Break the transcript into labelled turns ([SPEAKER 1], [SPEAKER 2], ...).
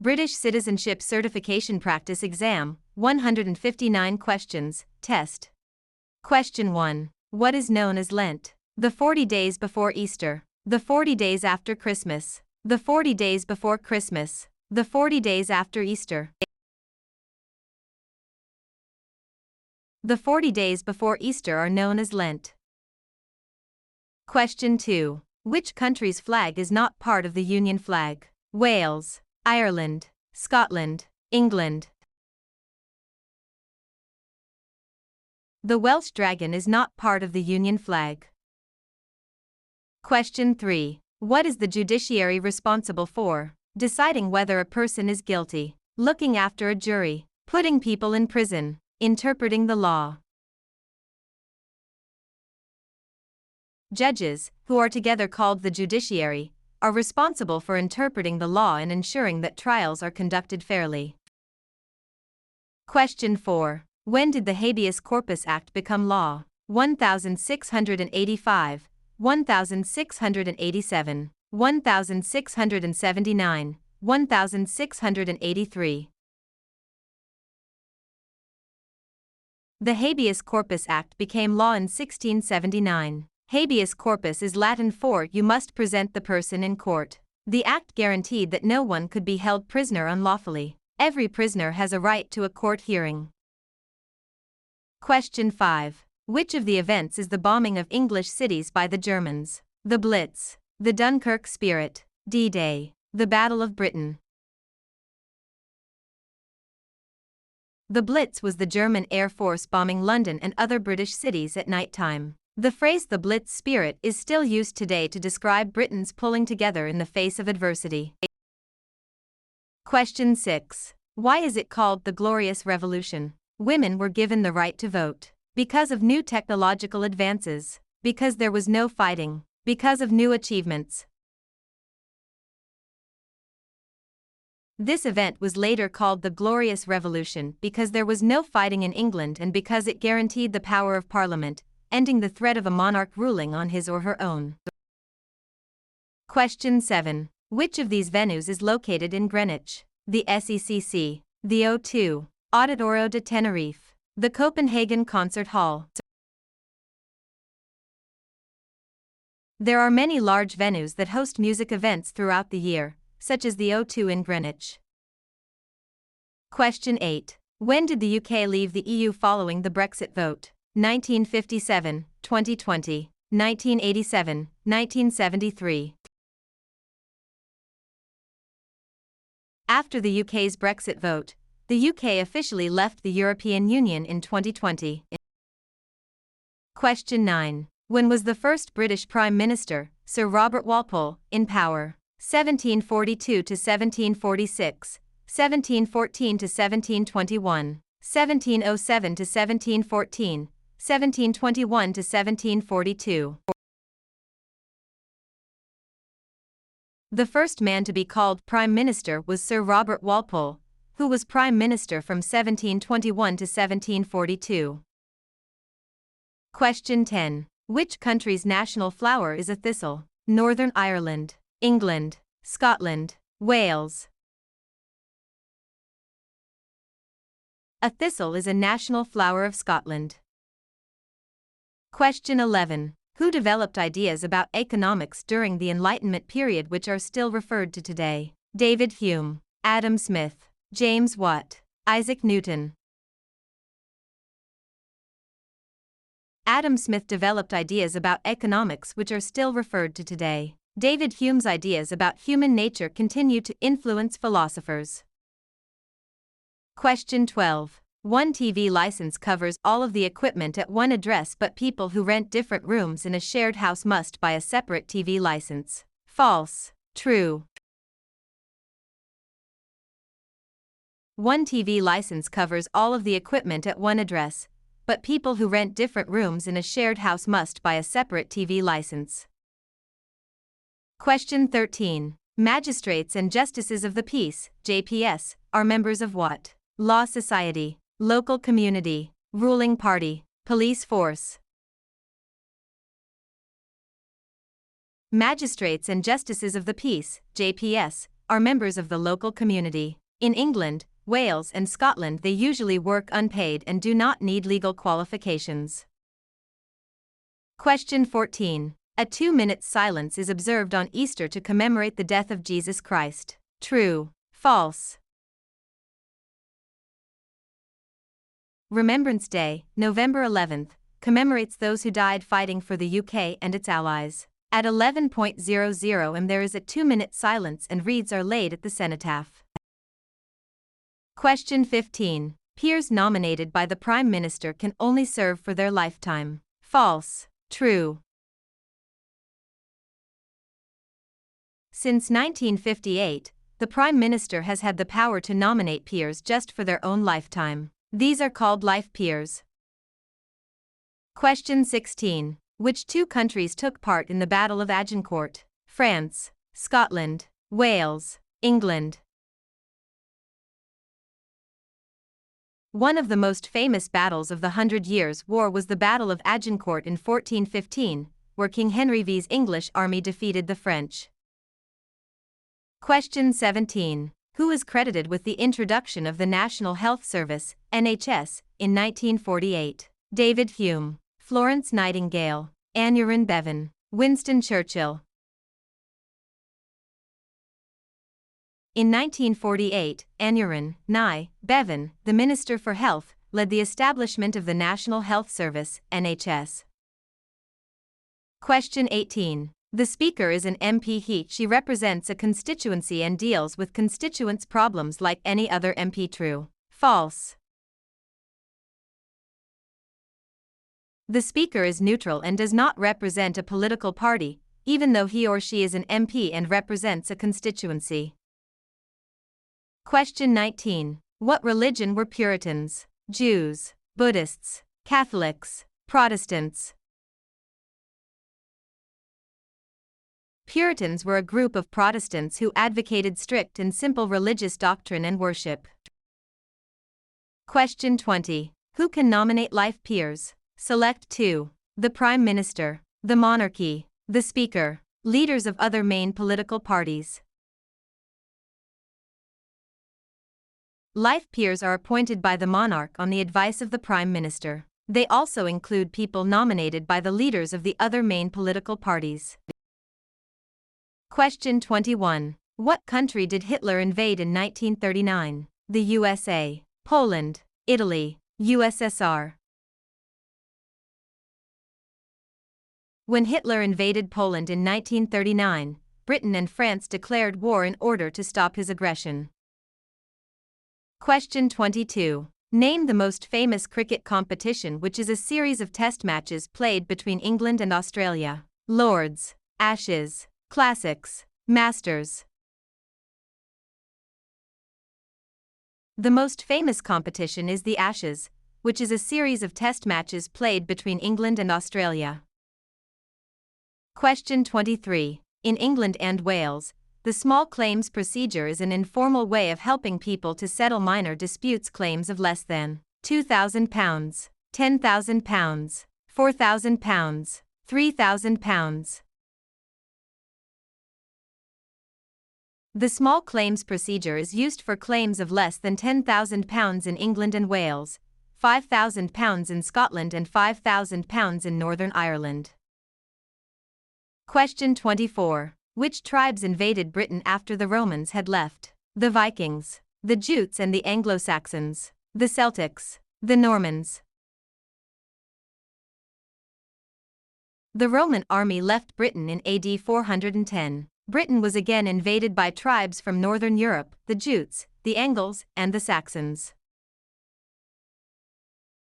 [SPEAKER 1] British Citizenship Certification Practice Exam, 159 questions, test. Question 1. What is known as Lent? The 40 days before Easter. The 40 days after Christmas. The 40 days before Christmas. The 40 days after Easter. The 40 days before Easter are known as Lent. Question 2. Which country's flag is not part of the Union flag? Wales, Ireland, Scotland, England. The Welsh dragon is not part of the Union flag. Question 3. What is the judiciary responsible for? Deciding whether a person is guilty, looking after a jury, putting people in prison, interpreting the law. Judges, who are together called the judiciary, are responsible for interpreting the law and ensuring that trials are conducted fairly. Question 4. When did the Habeas Corpus Act become law? 1685, 1687, 1679, 1683. The Habeas Corpus Act became law in 1679. Habeas corpus is Latin for "you must present the person in court." The act guaranteed that no one could be held prisoner unlawfully. Every prisoner has a right to a court hearing. Question 5. Which of the events is the bombing of English cities by the Germans? The Blitz, the Dunkirk Spirit, D-Day, the Battle of Britain. The Blitz was the German Air Force bombing London and other British cities at night time. The phrase "the Blitz spirit" is still used today to describe Britons pulling together in the face of adversity. Question 6. Why is it called the Glorious Revolution? Women were given the right to vote. Because of new technological advances. Because there was no fighting. Because of new achievements. This event was later called the Glorious Revolution because there was no fighting in England and because it guaranteed the power of Parliament, ending the threat of a monarch ruling on his or her own. Question 7. Which of these venues is located in Greenwich? The SECC, the O2, Auditorio de Tenerife, the Copenhagen Concert Hall. There are many large venues that host music events throughout the year, such as the O2 in Greenwich. Question 8. When did the UK leave the EU following the Brexit vote? 1957, 2020, 1987, 1973. After the UK's Brexit vote, the UK officially left the European Union in 2020. Question 9. When was the first British Prime Minister, Sir Robert Walpole, in power? 1742 to 1746, 1714 to 1721, 1707 to 1714, 1721 to 1742. The first man to be called Prime Minister was Sir Robert Walpole, who was Prime Minister from 1721 to 1742. Question 10. Which country's national flower is a thistle? Northern Ireland, England, Scotland, Wales. A thistle is a national flower of Scotland. Question 11. Who developed ideas about economics during the Enlightenment period which are still referred to today? David Hume, Adam Smith, James Watt, Isaac Newton. Adam Smith developed ideas about economics which are still referred to today. David Hume's ideas about human nature continue to influence philosophers. Question 12. One TV license covers all of the equipment at one address, but people who rent different rooms in a shared house must buy a separate TV license. False. True. One TV license covers all of the equipment at one address, but people who rent different rooms in a shared house must buy a separate TV license. Question 13. Magistrates and Justices of the Peace, JPS, are members of what? Law society, local community, ruling party, police force. Magistrates and Justices of the Peace, JPS, are members of the local community. In England, Wales, and Scotland, they usually work unpaid and do not need legal qualifications. Question 14. A 2-minute silence is observed on Easter to commemorate the death of Jesus Christ. True, false? Remembrance Day, November 11th, commemorates those who died fighting for the UK and its allies. At 11:00 am there is a 2-minute silence and wreaths are laid at the cenotaph. Question 15. Peers nominated by the Prime Minister can only serve for their lifetime. False, true? Since 1958, the Prime Minister has had the power to nominate peers just for their own lifetime. These are called life peers. Question 16. Which 2 countries took part in the Battle of Agincourt? France, Scotland, Wales, England. One of the most famous battles of the 100 Years' War was the Battle of Agincourt in 1415, where King Henry V's English army defeated the French. Question 17. Who is credited with the introduction of the National Health Service, NHS, in 1948? David Hume, Florence Nightingale, Aneurin Bevan, Winston Churchill. In 1948, Aneurin Bevan, the Minister for Health, led the establishment of the National Health Service, NHS. Question 18. The Speaker is an MP. She represents a constituency and deals with constituents' problems like any other MP. True, false? The Speaker is neutral and does not represent a political party, even though he or she is an MP and represents a constituency. Question 19. What religion were Puritans? Jews, Buddhists, Catholics, Protestants? Puritans were a group of Protestants who advocated strict and simple religious doctrine and worship. Question 20. Who can nominate life peers? Select 2. The Prime Minister, the Monarchy, the Speaker, leaders of other main political parties. Life peers are appointed by the monarch on the advice of the Prime Minister. They also include people nominated by the leaders of the other main political parties. Question 21. What country did Hitler invade in 1939? The USA, Poland, Italy, USSR. When Hitler invaded Poland in 1939, Britain and France declared war in order to stop his aggression. Question 22. Name the most famous cricket competition, which is a series of test matches played between England and Australia. Lords, Ashes, Classics, Masters. The most famous competition is the Ashes, which is a series of test matches played between England and Australia. Question 23. In England and Wales, the small claims procedure is an informal way of helping people to settle minor disputes. Claims of less than £2,000, £10,000, £4,000, £3,000. The small claims procedure is used for claims of less than £10,000 in England and Wales, £5,000 in Scotland and £5,000 in Northern Ireland. Question 24. Which tribes invaded Britain after the Romans had left? The Vikings, the Jutes and the Anglo-Saxons, the Celtics, the Normans. The Roman army left Britain in AD 410. Britain was again invaded by tribes from northern Europe, the Jutes, the Angles, and the Saxons.